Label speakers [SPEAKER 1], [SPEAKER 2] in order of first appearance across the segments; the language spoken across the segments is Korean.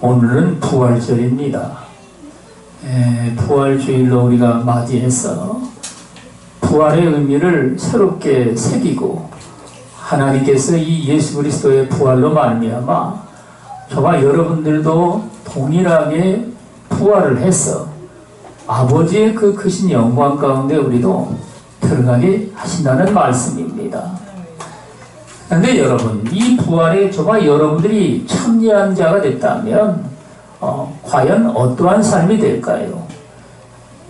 [SPEAKER 1] 오늘은 부활절입니다. 부활주일로 우리가 맞이해서 부활의 의미를 새롭게 새기고 하나님께서 이 예수 그리스도의 부활로 말미암아 저와 여러분들도 동일하게 부활을 해서 아버지의 그 크신 영광 가운데 우리도 들어가게 하신다는 말씀입니다. 그런데 여러분, 이 부활에 저와 여러분들이 참여한 자가 됐다면 과연 어떠한 삶이 될까요?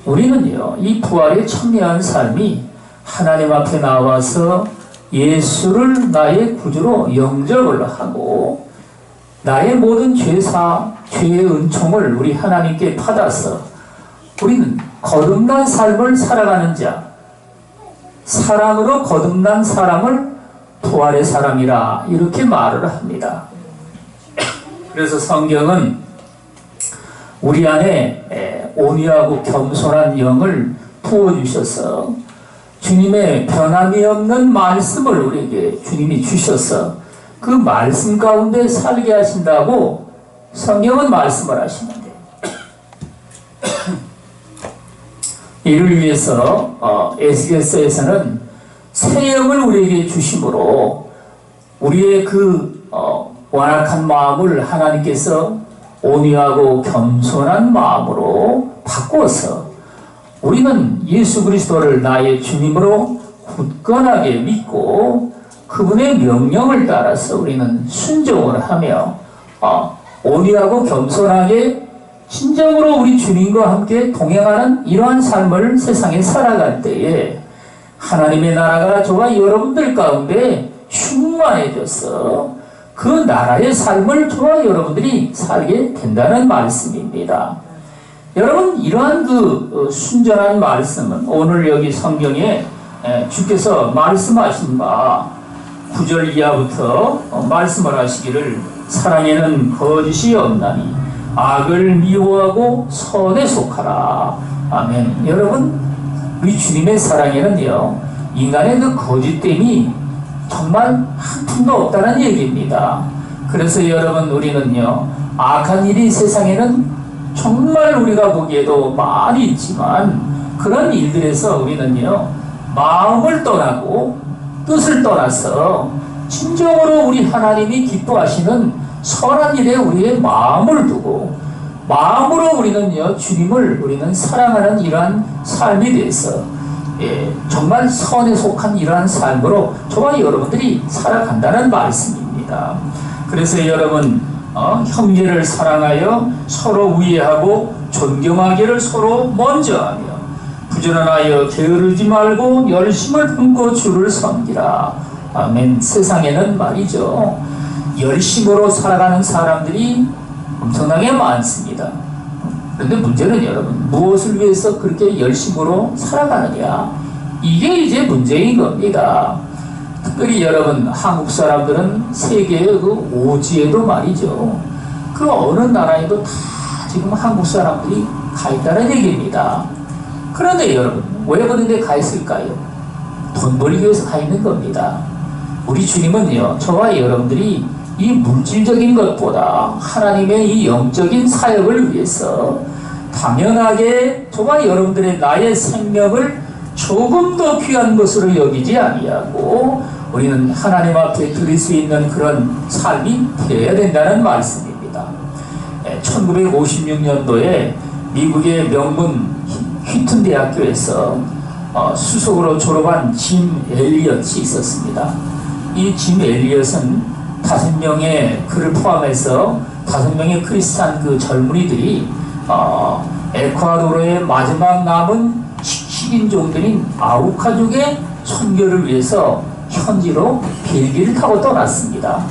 [SPEAKER 1] 우리는요, 이 부활에 참여한 삶이 하나님 앞에 나와서 예수를 나의 구주로 영접을 하고 나의 모든 죄의 은총을 우리 하나님께 받아서 우리는 거듭난 삶을 살아가는 자, 사랑으로 거듭난 사람을 부활의 사람이라 이렇게 말을 합니다. 그래서 성경은 우리 안에 온유하고 겸손한 영을 부어주셔서 주님의 변함이 없는 말씀을 우리에게 주님이 주셔서 그 말씀 가운데 살게 하신다고 성경은 말씀을 하시는데 이를 위해서 에스겔서에서는 새 영을 우리에게 주심으로 우리의 그 완악한 마음을 하나님께서 온유하고 겸손한 마음으로 바꿔서 우리는 예수 그리스도를 나의 주님으로 굳건하게 믿고 그분의 명령을 따라서 우리는 순종을 하며 온유하고 겸손하게 진정으로 우리 주님과 함께 동행하는 이러한 삶을 세상에 살아갈 때에 하나님의 나라가 저와 여러분들 가운데 충만해져서 그 나라의 삶을 저와 여러분들이 살게 된다는 말씀입니다. 여러분, 이러한 그 순전한 말씀은 오늘 여기 성경에 주께서 말씀하신 바 9절 이하부터 말씀을 하시기를 사랑에는 거짓이 없나니 악을 미워하고 선에 속하라. 아멘. 여러분, 우리 주님의 사랑에는요, 인간의 그 거짓됨이 정말 한 푼도 없다는 얘기입니다. 그래서 여러분, 우리는요, 악한 일이 세상에는 정말 우리가 보기에도 많이 있지만 그런 일들에서 우리는요, 마음을 떠나고 뜻을 떠나서 진정으로 우리 하나님이 기뻐하시는 선한 일에 우리의 마음을 두고 마음으로 우리는요, 우리는 사랑하는 이러한 삶에 대해서 정말 선에 속한 이러한 삶으로 저와 여러분들이 살아간다는 말씀입니다. 그래서 여러분, 형제를 사랑하여 서로 우애하고 존경하기를 서로 먼저 하며 부지런하여 게으르지 말고 열심을 품고 주를 섬기라. 아멘. 세상에는 말이죠, 열심으로 살아가는 사람들이 엄청나게 많습니다. 그런데 문제는 여러분, 무엇을 위해서 그렇게 열심으로 살아가느냐, 이게 이제 문제인 겁니다. 특별히 여러분, 한국 사람들은 세계의 그 오지에도 말이죠, 그 어느 나라에도 다 지금 한국 사람들이 가 있다는 얘기입니다. 그런데 여러분, 왜 그런 데 가 있을까요? 돈 벌기 위해서 가 있는 겁니다. 우리 주님은요, 저와 여러분들이 이 물질적인 것보다 하나님의 이 영적인 사역을 위해서 당연하게 저와 여러분들의 나의 생명을 조금 더 귀한 것으로 여기지 아니하고 우리는 하나님 앞에 드릴 수 있는 그런 삶이 되어야 된다는 말씀입니다. 1956년도에 미국의 명문 휘튼 대학교에서 수석으로 졸업한 짐 엘리엇이 있었습니다. 이 짐 엘리엇은 5명의 그를 포함해서 5명의 크리스찬 그 젊은이들이 에콰도르의 마지막 남은 식인종들인 아우카족의 선교를 위해서 현지로 비행기를 타고 떠났습니다.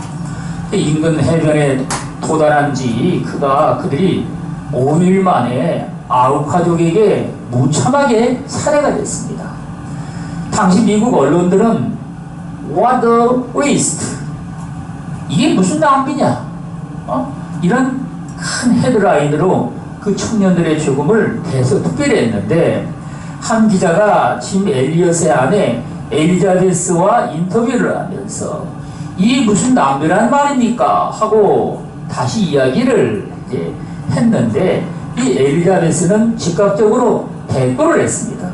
[SPEAKER 1] 인근 해변에 도달한 지 그들이 5일 만에 아우카족에게 무참하게 살해가 됐습니다. 당시 미국 언론들은 What a waste, 이게 무슨 낭비냐, 이런 큰 헤드라인으로 그 청년들의 죽음을 계속 특별했는데 한 기자가 짐 엘리엇의 아내 엘리자베스와 인터뷰를 하면서 이 무슨 낭비란 말입니까? 하고 다시 이야기를 이제 했는데 이 엘리자베스는 즉각적으로 대꾸를 했습니다.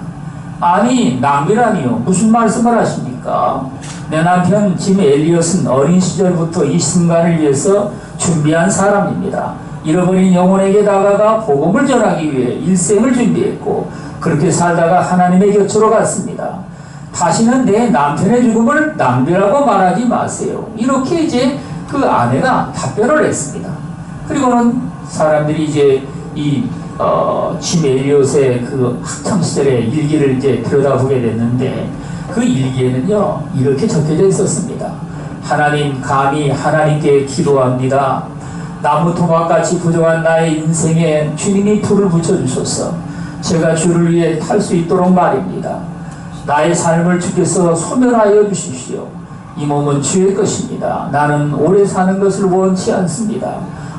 [SPEAKER 1] 아니 낭비라니요 무슨 말씀을 하십니까? 내 남편 짐 엘리엇은 어린 시절부터 이 순간을 위해서 준비한 사람입니다. 잃어버린 영혼에게 다가가 복음을 전하기 위해 일생을 준비했고 그렇게 살다가 하나님의 곁으로 갔습니다. 다시는 내 남편의 죽음을 낭비라고 말하지 마세요. 이렇게 이제 그 아내가 답변을 했습니다. 그리고는 사람들이 이제 짐 엘리엇의 그 학창시절의 일기를 이제 들여다보게 됐는데 그 일기에는요 이렇게 적혀져 있었습니다. 하나님 감히 하나님께 기도합니다. 나무 토막같이 부정한 나의 인생에 주님이 불을 붙여주소서. 제가 주를 위해 탈 수 있도록 말입니다. 나의 삶을 주께서 소멸하여 주십시오. 이 몸은 주의 것입니다. 나는 오래 사는 것을 원치 않습니다.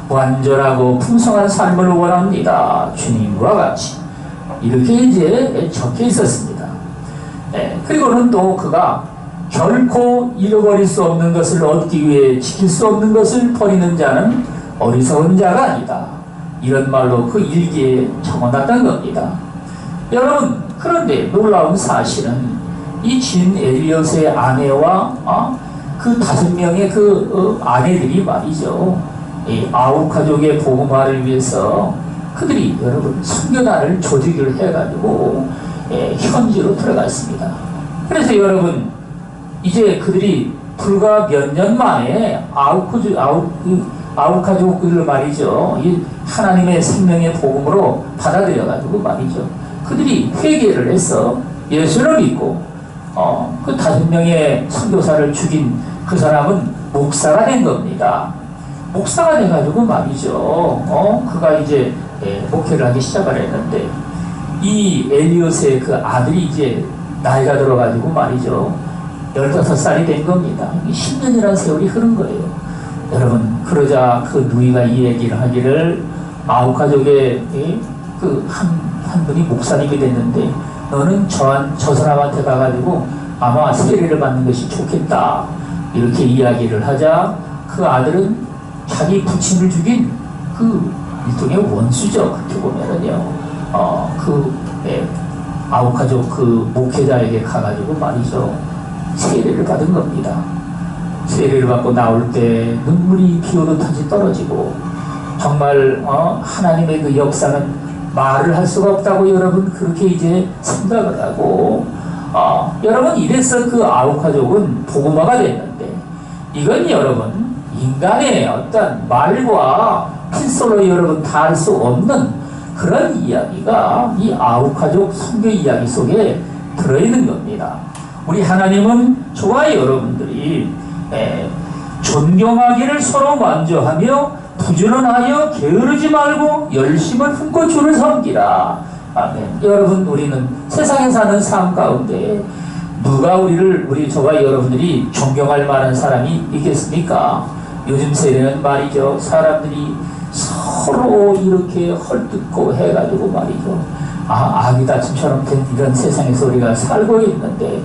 [SPEAKER 1] 완전하고 풍성한 삶을 원합니다. 주님과 같이. 이렇게 이제 적혀 있었습니다. 그리고는 또 그가 결코 잃어버릴 수 없는 것을 얻기 위해 지킬 수 없는 것을 버리는 자는 어리석은 자가 아니다. 이런 말로 그 일기에 적어놨던 겁니다. 여러분, 그런데 놀라운 사실은 이 짐 엘리엇의 아내와 그 5명의 그 아내들이 말이죠. 이 아홉 가족의 복음화를 위해서 그들이 여러분 선교단을 조직을 해가지고 현지로 들어갔습니다. 그래서 여러분 이제 그들이 불과 몇 년 만에 아홉 가족을 말이죠. 이 하나님의 생명의 복음으로 받아들여가지고 말이죠. 그들이 회개를 해서 예수를 믿고 그 5명의 선교사를 죽인 그 사람은 목사가 된 겁니다. 목사가 돼가지고 말이죠. 그가 이제 목회를 하기 시작을 했는데 이 엘리엇의 그 아들이 이제 나이가 들어가지고 말이죠. 15살이 된 겁니다. 10년이라는 세월이 흐른 거예요. 여러분 그러자 그 누이가 이 얘기를 하기를 아홉 가족의 그 한 분이 목사님이 됐는데 너는 저 사람한테 가가지고 아마 세례를 받는 것이 좋겠다. 이렇게 이야기를 하자 그 아들은 자기 부친을 죽인 그 일종의 원수죠. 그렇게 보면은요. 아홉 가족 그 목회자에게 가가지고 말이죠. 세례를 받은 겁니다. 세례를 받고 나올 때 눈물이 비오듯하게 떨어지고 정말 하나님의 그 역사는 말을 할 수가 없다고 여러분 그렇게 이제 생각을 하고 여러분 이래서 그 아홉 가족은 복음화가 됐는데 이건 여러분 인간의 어떤 말과 필설로 여러분 다 할 수 없는 그런 이야기가 이 아홉 가족 선교 이야기 속에 들어있는 겁니다. 우리 하나님은 저와 여러분들이 존경하기를 서로 완주하며 부지런하여 게으르지 말고 열심을 품고 주를 섬기라. 아멘. 여러분 우리는 세상에 사는 삶 가운데 누가 우리 저와 여러분들이 존경할 만한 사람이 있겠습니까? 요즘 세대는 말이죠. 사람들이 서로 이렇게 헐뜯고 해가지고 말이죠. 아기 다툼처럼 된 이런 세상에서 우리가 살고 있는데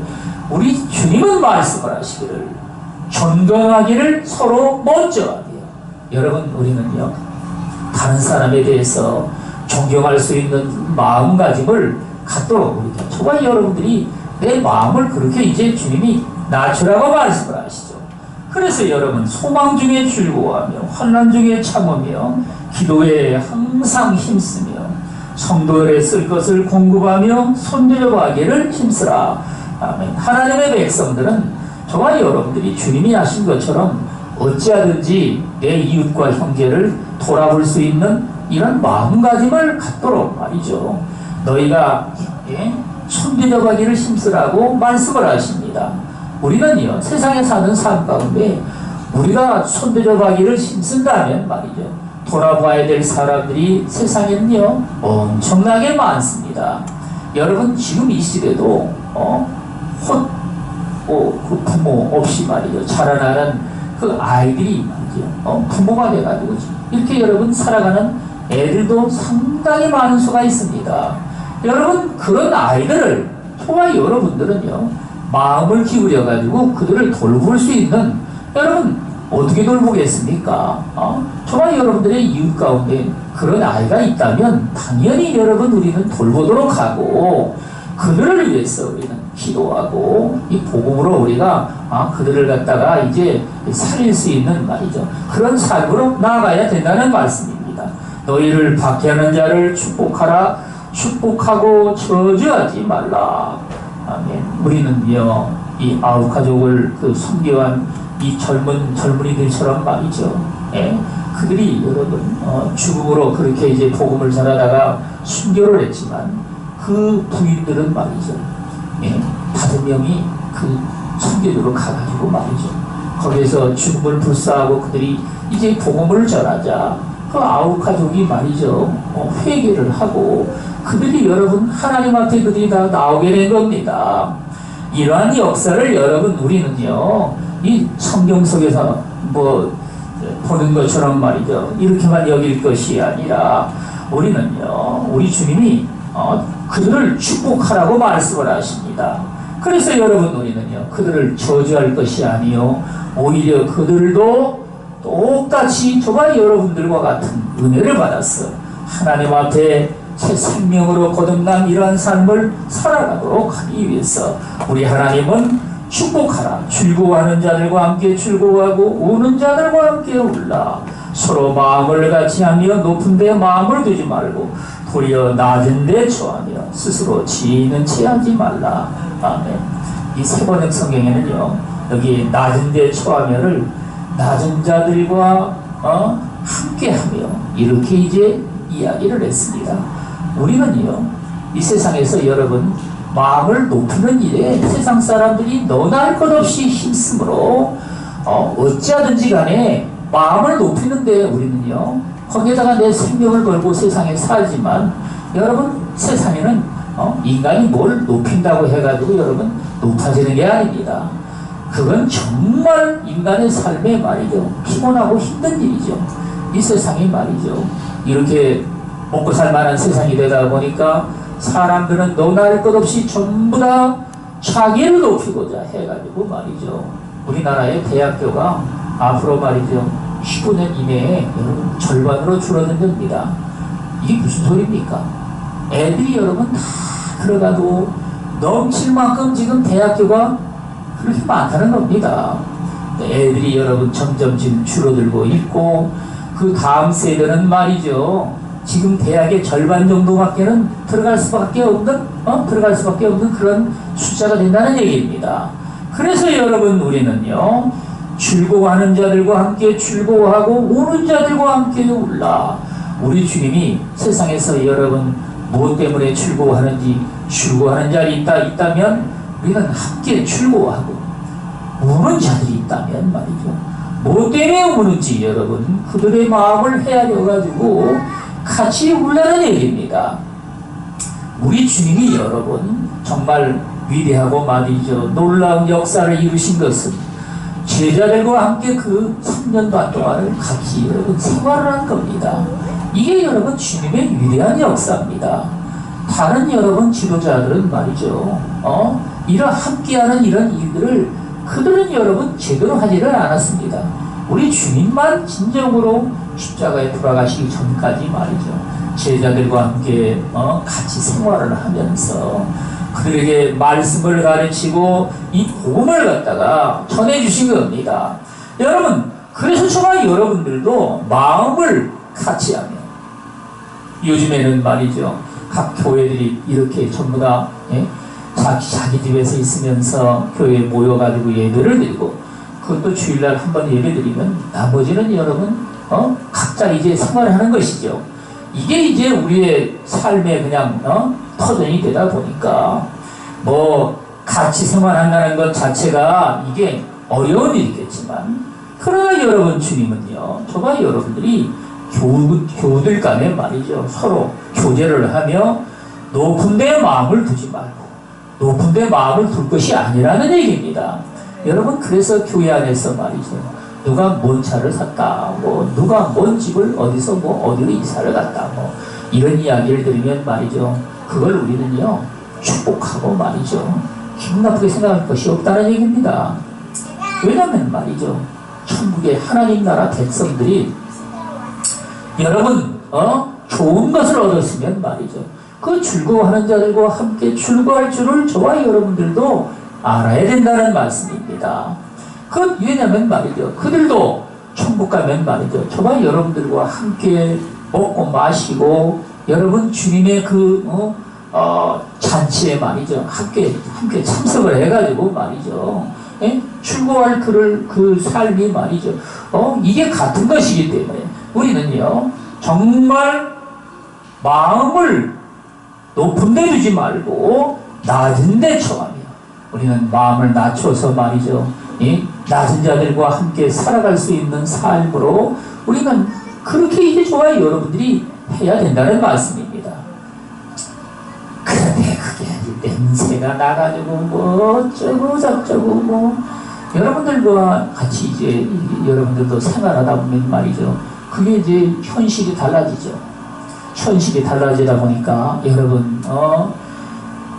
[SPEAKER 1] 우리 주님은 말씀을 하시기를 존경하기를 서로 먼저 하게요. 여러분 우리는요 다른 사람에 대해서 존경할 수 있는 마음가짐을 갖도록 우리 저와 여러분들이 내 마음을 그렇게 이제 주님이 낮추라고 말씀을 하시죠. 그래서 여러분 소망 중에 즐거워하며 환난 중에 참으며 기도에 항상 힘쓰며 성도들의 쓸 것을 공급하며 손대려가기를 힘쓰라. 아멘. 하나님의 백성들은 저와 여러분들이 주님이 하신 것처럼 어찌하든지 내 이웃과 형제를 돌아볼 수 있는 이런 마음가짐을 갖도록 말이죠. 너희가 손대려가기를 힘쓰라고 말씀을 하십니다. 우리는요 세상에 사는 삶 가운데 우리가 손대려가기를 힘쓴다면 말이죠. 돌아봐야 될 사람들이 세상에는요 엄청나게 많습니다. 여러분 지금 이 시대도 그 부모 없이 말이죠 자라나는 그 아이들이 말이죠 부모가 돼가지고 이렇게 여러분 살아가는 애들도 상당히 많은 수가 있습니다. 여러분 그런 아이들을 저와 여러분들은요 마음을 기울여 가지고 그들을 돌볼 수 있는 여러분 어떻게 돌보겠습니까? 정말 여러분들의 이웃 가운데 그런 아이가 있다면 당연히 여러분 우리는 돌보도록 하고 그들을 위해서 우리는 기도하고 이 복음으로 우리가 그들을 갖다가 이제 살릴 수 있는 말이죠. 그런 삶으로 나아가야 된다는 말씀입니다. 너희를 박해하는 자를 축복하라. 축복하고 저주하지 말라. 아멘. 우리는요 이 아홉 가족을 섬겨한 이 젊은이들처럼 말이죠. 예? 그들이 여러분 죽음으로 그렇게 이제 복음을 전하다가 순교를 했지만 그 부인들은 말이죠. 예? 5명이 그 선교도로 가가지고 말이죠. 거기에서 죽음을 불사하고 그들이 이제 복음을 전하자 그 아홉 가족이 말이죠. 회개를 하고 그들이 여러분 하나님 앞에 그들이 다 나오게 된 겁니다. 이러한 역사를 여러분 우리는요 이 성경 속에서 보는 것처럼 말이죠. 이렇게만 여길 것이 아니라 우리는요 우리 주님이 그들을 축복하라고 말씀을 하십니다. 그래서 여러분 우리는요 그들을 저주할 것이 아니요 오히려 그들도 똑같이 저와 여러분들과 같은 은혜를 받았어 하나님 앞에 새 생명으로 거듭난 이러한 삶을 살아가도록 하기 위해서 우리 하나님은 축복하라. 즐거워하는 자들과 함께 즐거워하고 우는 자들과 함께 울라. 서로 마음을 같이 하며 높은 데 마음을 두지 말고 도리어 낮은 데 처하며 스스로 지혜는 체하지 말라. 아멘. 이 세 번역 성경에는요 여기 낮은 데 처하며를 낮은 자들과 함께하며 이렇게 이제 이야기를 했습니다. 우리는요 이 세상에서 여러분 마음을 높이는 일에 세상 사람들이 너나 할 것 없이 힘쓰므로 어찌하든지 간에 마음을 높이는데 우리는요 거기에다가 내 생명을 걸고 세상에 살지만 여러분 세상에는 인간이 뭘 높인다고 해가지고 여러분 높아지는 게 아닙니다. 그건 정말 인간의 삶에 말이죠 피곤하고 힘든 일이죠. 이 세상이 말이죠 이렇게 먹고 살만한 세상이 되다 보니까 사람들은 너나 할 것 없이 전부 다 자기를 높이고자 해가지고 말이죠 우리나라의 대학교가 앞으로 말이죠 15년 이내에 여러분 절반으로 줄어든답니다. 이게 무슨 소리입니까? 애들이 여러분 다 들어가도 넘칠 만큼 지금 대학교가 그렇게 많다는 겁니다. 애들이 여러분 점점 지금 줄어들고 있고 그 다음 세대는 말이죠 지금 대학의 절반 정도밖에는 들어갈 수밖에 없는 그런 숫자가 된다는 얘기입니다. 그래서 여러분 우리는요 즐거워하는 자들과 함께 즐거워하고 우는 자들과 함께 울라. 우리 주님이 세상에서 여러분 무엇 때문에 즐거워하는지 즐거워하는 자들이 있다면 우리는 함께 즐거워하고 우는 자들이 있다면 말이죠 무엇 때문에 우는지 여러분 그들의 마음을 헤아려 가지고 같이 울라는 얘기입니다. 우리 주님이 여러분 정말 위대하고 말이죠 놀라운 역사를 이루신 것은 제자들과 함께 그 3년 반 동안을 같이 여러분 생활을 한 겁니다. 이게 여러분 주님의 위대한 역사입니다. 다른 여러분 지도자들은 말이죠 이런 함께하는 이런 일들을 그들은 여러분 제대로 하지를 않았습니다. 우리 주님만 진정으로 십자가에 돌아가시기 전까지 말이죠 제자들과 함께 같이 생활을 하면서 그들에게 말씀을 가르치고 이 복음을 갖다가 전해주신 겁니다. 여러분 그래서 정말 여러분들도 마음을 같이 하며 요즘에는 말이죠 각 교회들이 이렇게 전부 다 자기 집에서 있으면서 교회에 모여가지고 예배를 드리고 그것도 주일날 한번 예배드리면 나머지는 여러분 각자 이제 생활하는 것이죠. 이게 이제 우리의 삶에 그냥 터전이 되다 보니까 같이 생활한다는 것 자체가 이게 어려운 일이겠지만 그러나 여러분 주님은요 저와 여러분들이 교우들 간에 말이죠 서로 교제를 하며 높은 데 마음을 두지 말고 높은 데 마음을 둘 것이 아니라는 얘기입니다. 여러분 그래서 교회 안에서 말이죠 누가 뭔 차를 샀다 누가 뭔 집을 어디서 어디로 이사를 갔다 이런 이야기를 들으면 말이죠 그걸 우리는요 축복하고 말이죠 기분 나쁘게 생각할 것이 없다는 얘기입니다. 왜냐면 말이죠 천국의 하나님 나라 백성들이 여러분 좋은 것을 얻었으면 말이죠. 그 즐거워하는 자들과 함께 즐거워할 줄을 저와 여러분들도 알아야 된다는 말씀입니다. 왜냐면 말이죠. 그들도 천국 가면 말이죠. 저와 여러분들과 함께 먹고 마시고 여러분 주님의 잔치에 말이죠. 함께 참석을 해가지고 말이죠. 즐거워할 그 삶이 말이죠. 이게 같은 것이기 때문에 우리는요, 정말 마음을 높은 데 두지 말고 낮은 데 처하며 우리는 마음을 낮춰서 말이죠. 낮은 자들과 함께 살아갈 수 있는 삶으로 우리는 그렇게 이제 저와 여러분들이 해야 된다는 말씀입니다. 그런데 그게 냄새가 나가지고 뭐 어쩌고 저쩌고 여러분들과 같이 이제 여러분들도 생활하다 보면 말이죠. 그게 이제 현실이 달라지죠. 현실이 달라지다 보니까 여러분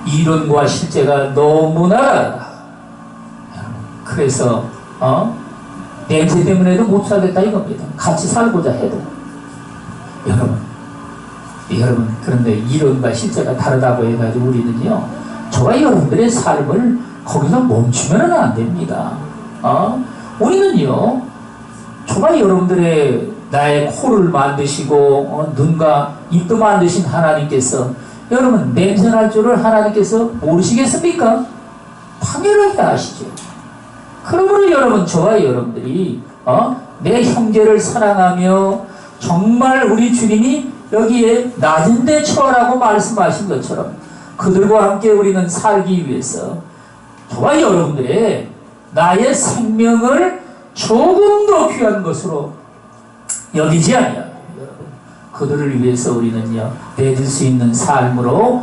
[SPEAKER 1] 이론과 실제가 너무나 다르다. 그래서 냄새 때문에도 못 살겠다 이겁니다. 같이 살고자 해도 여러분 그런데 이론과 실제가 다르다고 해가지고 우리는요 저와 여러분들의 삶을 거기서 멈추면 안 됩니다. 우리는요 저와 여러분들의 나의 코를 만드시고 눈과 입도 만드신 하나님께서 여러분 냄새날 줄을 하나님께서 모르시겠습니까? 당연하게 아시죠. 그러므로 여러분 저와 여러분들이 내 형제를 사랑하며 정말 우리 주님이 여기에 낮은 데 처하라고 말씀하신 것처럼 그들과 함께 우리는 살기 위해서 저와 여러분들의 나의 생명을 조금 더 귀한 것으로 여기지 아니하고 여러분 그들을 위해서 우리는요 내줄 수 있는 삶으로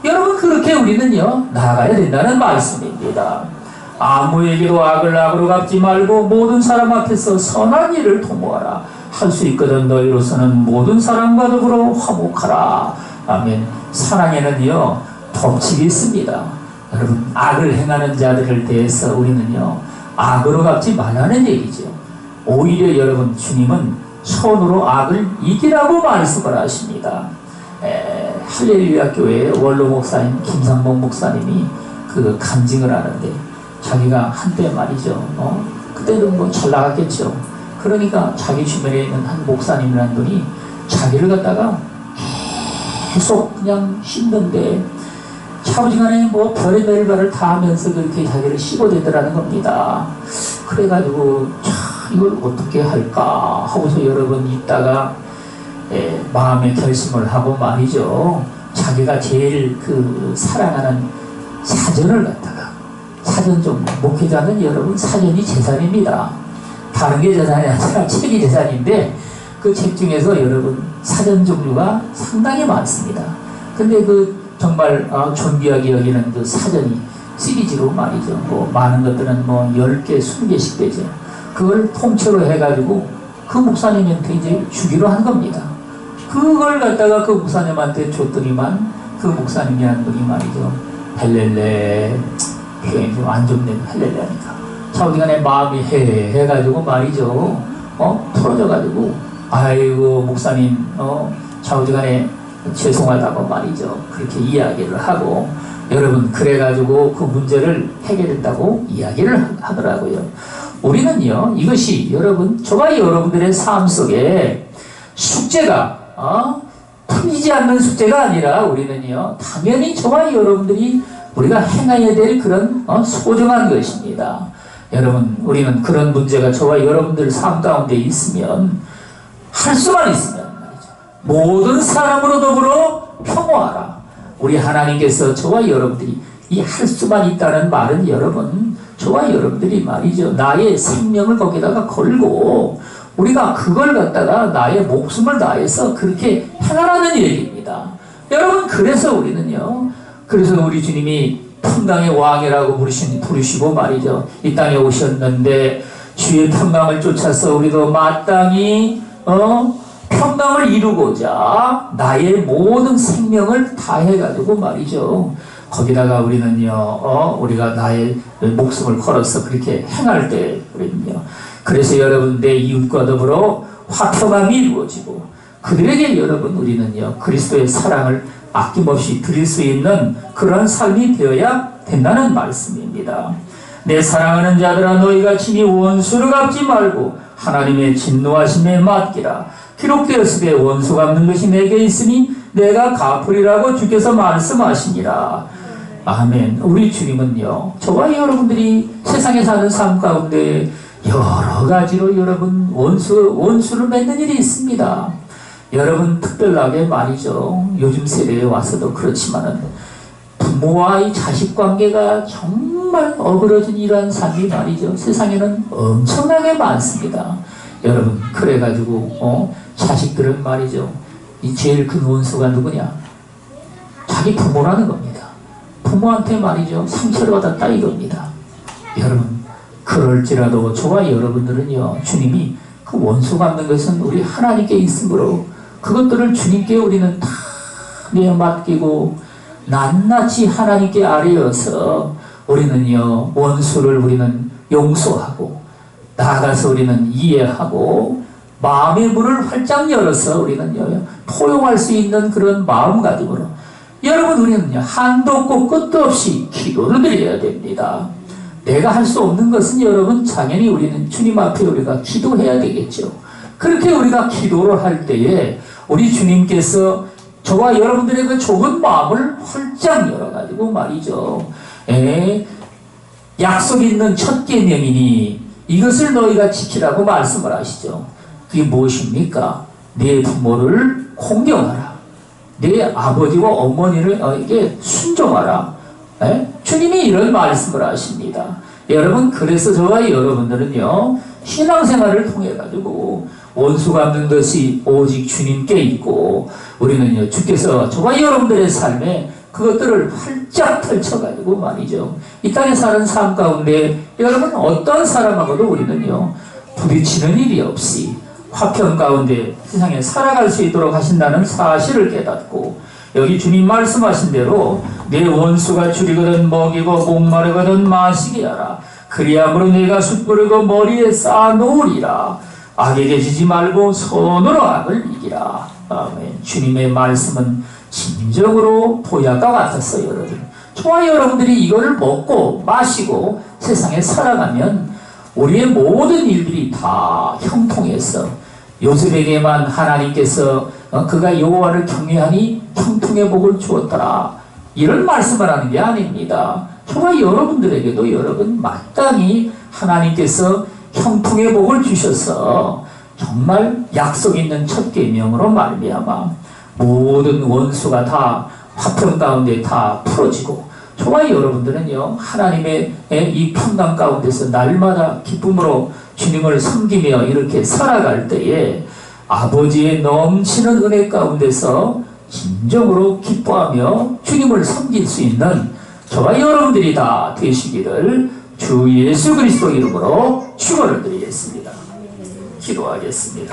[SPEAKER 1] 여러분 그렇게 우리는요 나아가야 된다는 말씀입니다. 아무에게도 악을 악으로 갚지 말고 모든 사람 앞에서 선한 일을 도모하라. 할 수 있거든 너희로서는 모든 사람과 더불어 화목하라. 아멘. 사랑에는요 법칙이 있습니다. 여러분 악을 행하는 자들을 대해서 우리는요 악으로 갚지 말라는 얘기죠. 오히려 여러분 주님은 선으로 악을 이기라고 말씀을 하십니다. 할렐루야 교회 원로 목사님 김상봉 목사님이 그 간증을 하는데 자기가 한때 말이죠. 그때는 뭐 잘 나갔겠죠. 그러니까 자기 주변에 있는 한 목사님이라는 분이 자기를 갖다가 계속 그냥 씹는데 차오지간에 뭐 별의별 발을 다 하면서 그렇게 자기를 씹어대더라는 겁니다. 그래가지고 이걸 어떻게 할까 하고서 여러 번 있다가 마음의 결심을 하고 말이죠. 자기가 제일 사랑하는 사전을 갖다가 사전 좀 목회자는 여러분 사전이 재산입니다. 다른 게 재산이 아니라 책이 재산인데 그 책 중에서 여러분 사전 종류가 상당히 많습니다. 근데 정말 존귀하게 여기는 그 사전이 시리즈로 말이죠. 뭐 많은 것들은 뭐 10개, 20개씩 되죠. 그걸 통째로 해가지고 그 목사님한테 이제 주기로 한 겁니다. 그걸 갖다가 그 목사님한테 줬더니만 그 목사님이라는 분이 말이죠. 헬렐레 표현이 좀 안 좋네요. 헬렐레 하니까. 차오디간에 마음이 해가지고 말이죠. 풀어져가지고 아이고 목사님 차오디간에 죄송하다고 말이죠. 그렇게 이야기를 하고 여러분 그래가지고 그 문제를 해결했다고 이야기를 하더라고요. 우리는요 이것이 여러분 저와 여러분들의 삶 속에 숙제가 풀리지 않는 숙제가 아니라 우리는요 당연히 저와 여러분들이 우리가 행해야 될 그런 소중한 것입니다. 여러분 우리는 그런 문제가 저와 여러분들 삶 가운데 있으면 할 수만 있으면 말이죠. 모든 사람으로 더불어 평화하라. 우리 하나님께서 저와 여러분들이 이 할 수만 있다는 말은 여러분 저와 여러분들이 말이죠 나의 생명을 거기다가 걸고 우리가 그걸 갖다가 나의 목숨을 다해서 그렇게 행하라는 얘기입니다. 여러분 그래서 우리는요 그래서 우리 주님이 평강의 왕이라고 부르시고 말이죠. 이 땅에 오셨는데 주의 평강을 쫓아서 우리도 마땅히 평강을 이루고자 나의 모든 생명을 다해가지고 말이죠. 거기다가 우리는요 우리가 나의 목숨을 걸어서 그렇게 행할 때 우리는요 그래서 여러분 내 이웃과 더불어 화평함이 이루어지고 그들에게 여러분 우리는요 그리스도의 사랑을 아낌없이 드릴 수 있는 그런 삶이 되어야 된다는 말씀입니다. 내 사랑하는 자들아 너희가 친히 원수를 갚지 말고 하나님의 진노하심에 맡기라. 기록되었으되 원수 갚는 것이 내게 있으니 내가 갚으리라고 주께서 말씀하시니라. 아멘. 우리 주님은요 저와 여러분들이 세상에 사는 삶 가운데 여러 가지로 여러분 원수를 맺는 일이 있습니다. 여러분 특별하게 말이죠. 요즘 세대에 와서도 그렇지만은 부모와의 자식 관계가 정말 어그러진 이러한 삶이 말이죠. 세상에는 엄청나게 많습니다. 여러분 그래가지고 자식들은 말이죠. 이 제일 큰 원수가 누구냐? 자기 부모라는 겁니다. 부모한테 말이죠. 상처를 받았다 이겁니다. 여러분 그럴지라도 저와 여러분들은요. 주님이 그 원수 갚는 것은 우리 하나님께 있으므로 그것들을 주님께 우리는 다 내어 맡기고 낱낱이 하나님께 아뢰어서 우리는요 원수를 우리는 용서하고 나아가서 우리는 이해하고 마음의 문을 활짝 열어서 우리는요 포용할 수 있는 그런 마음가짐으로 여러분 우리는요 한도 없고 끝도 없이 기도를 드려야 됩니다. 내가 할 수 없는 것은 여러분 당연히 우리는 주님 앞에 우리가 기도해야 되겠죠. 그렇게 우리가 기도를 할 때에 우리 주님께서 저와 여러분들의 그 좁은 마음을 활짝 열어가지고 말이죠. 약속 있는 첫 계명이니 이것을 너희가 지키라고 말씀을 하시죠. 그게 무엇입니까? 내 부모를 공경하라. 내 아버지와 어머니에게 순종하라. 주님이 이런 말씀을 하십니다. 여러분 그래서 저와 여러분들은요 신앙생활을 통해 가지고 원수 갚는 것이 오직 주님께 있고 우리는요 주께서 저와 여러분들의 삶에 그것들을 활짝 펼쳐가지고 말이죠 이 땅에 사는 삶 가운데 여러분 어떤 사람하고도 우리는요 부딪히는 일이 없이 화평 가운데 세상에 살아갈 수 있도록 하신다는 사실을 깨닫고 여기 주님 말씀하신 대로 내 원수가 줄이거든 먹이고 목마르거든 마시게 하라. 그리함으로 내가 숯불이고 머리에 쌓아놓으리라. 악에게 지지 말고 손으로 악을 이기라. 아멘. 주님의 말씀은 진정으로 보약과 같았어요, 여러분. 저와 여러분들이 이거를 먹고 마시고 세상에 살아가면 우리의 모든 일들이 다 형통해서 요셉에게만 하나님께서 그가 여호와를 경외하니 형통의 복을 주었더라. 이런 말씀을 하는 게 아닙니다. 저와 여러분들에게도 여러분 마땅히 하나님께서 형통의 복을 주셔서 정말 약속 있는 첫 계명으로 말미암아 모든 원수가 다 화평 가운데 다 풀어지고 저와 여러분들은요 하나님의 이 평강 가운데서 날마다 기쁨으로 주님을 섬기며 이렇게 살아갈 때에 아버지의 넘치는 은혜 가운데서 진정으로 기뻐하며 주님을 섬길 수 있는 저와 여러분들이 다 되시기를 주 예수 그리스도 이름으로 축원을 드리겠습니다. 기도하겠습니다.